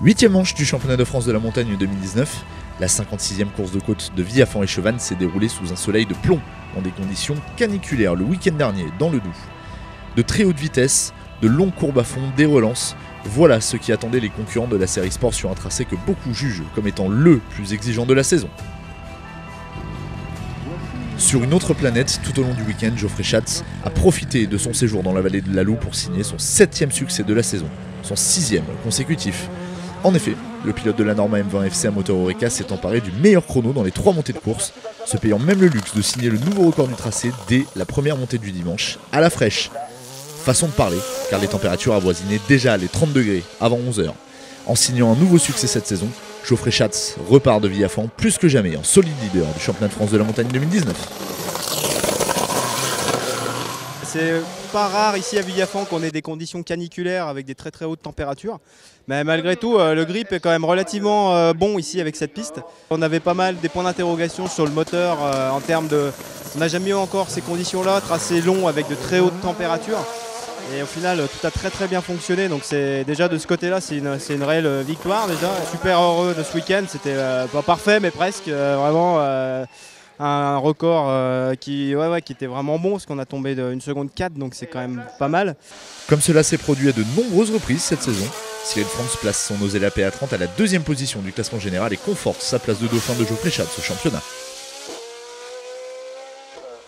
8e manche du championnat de France de la montagne 2019, la 56e course de côte de Villaphant et Chevannes s'est déroulée sous un soleil de plomb, dans des conditions caniculaires le week-end dernier dans le Doubs. De très haute vitesse, de longues courbes à fond, des relances, voilà ce qui attendait les concurrents de la série sport sur un tracé que beaucoup jugent comme étant le plus exigeant de la saison. Sur une autre planète, tout au long du week-end, Geoffrey Schatz a profité de son séjour dans la vallée de la Loup pour signer son 7e succès de la saison, son 6e consécutif. En effet, le pilote de la Norma M20 FC à moteur Oreca s'est emparé du meilleur chrono dans les 3 montées de course, se payant même le luxe de signer le nouveau record du tracé dès la première montée du dimanche, à la fraîche. Façon de parler, car les températures avoisinaient déjà les 30 degrés avant 11 h. En signant un nouveau succès cette saison, Geoffrey Schatz repart de Villaphant plus que jamais en solide leader du championnat de France de la montagne 2019. C'est pas rare ici à Villaphant qu'on ait des conditions caniculaires avec des très hautes températures. Mais malgré tout, le grip est quand même relativement bon ici avec cette piste. On avait pas mal des points d'interrogation sur le moteur en termes de... On n'a jamais eu encore ces conditions-là, tracé long avec de très hautes températures. Et au final, tout a très bien fonctionné. Donc c'est déjà de ce côté-là, c'est une réelle victoire déjà. Super heureux de ce week-end. C'était pas parfait, mais presque. Vraiment un record qui était vraiment bon, parce qu'on a tombé de 1 seconde 4, donc c'est quand même pas mal. Comme cela s'est produit à de nombreuses reprises cette saison, Cyril France place son Osella PA30 à la 2e position du classement général et conforte sa place de dauphin de Geoffrey Schatz au championnat.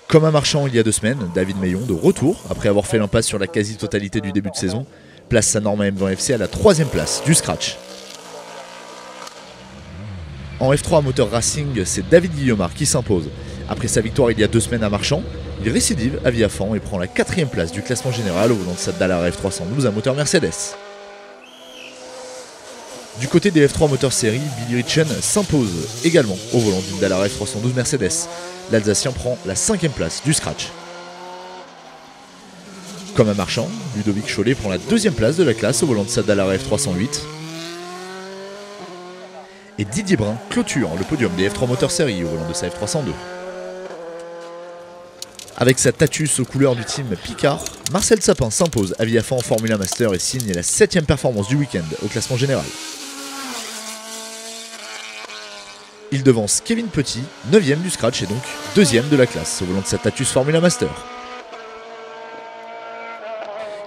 Comme un marchand il y a 2 semaines, David Meillon, de retour, après avoir fait l'impasse sur la quasi-totalité du début de saison, place sa Norma M20 FC à la 3e place du scratch. En F3 moteur Racing, c'est David Guillaumard qui s'impose. Après sa victoire il y a 2 semaines à Marchand, il récidive à Villaphant et prend la 4e place du classement général au volant de sa Dallara F312 à moteur Mercedes. Du côté des F3 moteur série, Billy Ritchen s'impose également au volant d'une Dallara F312 Mercedes. L'Alsacien prend la 5e place du scratch. Comme un marchand, Ludovic Cholet prend la 2e place de la classe au volant de sa Dallara F308. Et Didier Brun clôture le podium des F3 Motor Série au volant de sa F302. Avec sa Tatus aux couleurs du team Picard, Marcel Sapin s'impose à Villaphant en Formula Master et signe la 7e performance du week-end au classement général. Il devance Kevin Petit, 9e du scratch et donc 2e de la classe au volant de sa Tatus Formula Master.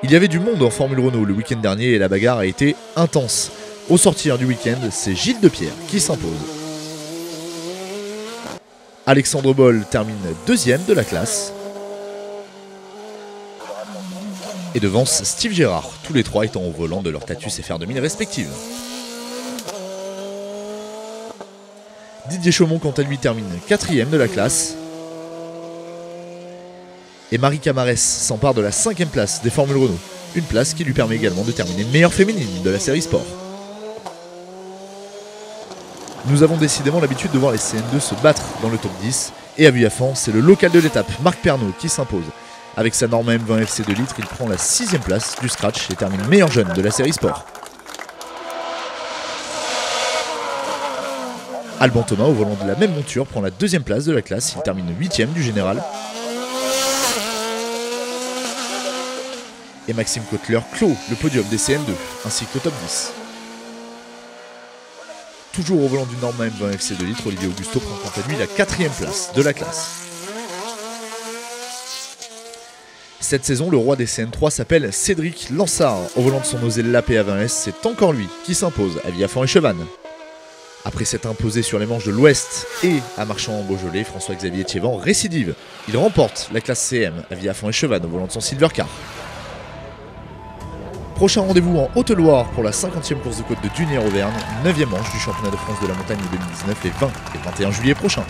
Il y avait du monde en Formule Renault le week-end dernier et la bagarre a été intense. Au sortir du week-end, c'est Gilles Depierre qui s'impose. Alexandre Boll termine 2e de la classe. Et devance Steve Gérard, tous les 3 étant au volant de leur Tatus FR2000 respectives. Didier Chaumont quant à lui termine 4e de la classe. Et Marie Camarès s'empare de la 5e place des Formules Renault. Une place qui lui permet également de terminer meilleure féminine de la série sport. Nous avons décidément l'habitude de voir les CN2 se battre dans le top 10. Et à Villaphant, c'est le local de l'étape, Marc Pernaut, qui s'impose. Avec sa Norma M20 FC 2 litres, il prend la 6e place du scratch et termine meilleur jeune de la série sport. Alban Thomas, au volant de la même monture, prend la 2e place de la classe, il termine 8e du général. Et Maxime Kotler clôt le podium des CN2, ainsi que le top 10. Toujours au volant du Norma M20 FC 2 litres, Olivier Augusto prend quant à lui la 4e place de la classe. Cette saison, le roi des CN3 s'appelle Cédric Lansard. Au volant de son Osella PA20S, c'est encore lui qui s'impose à Villaphant et Chevannes. Après s'être imposé sur les manches de l'Ouest et à Marchand en Beaujolais, François-Xavier Thiévan récidive. Il remporte la classe CM à Villaphant et Chevannes au volant de son Silver Car. Prochain rendez-vous en Haute-Loire pour la 50e course de côte de Dunière-Auvergne, 9e manche du championnat de France de la montagne 2019 les 20 et 21 juillet prochains.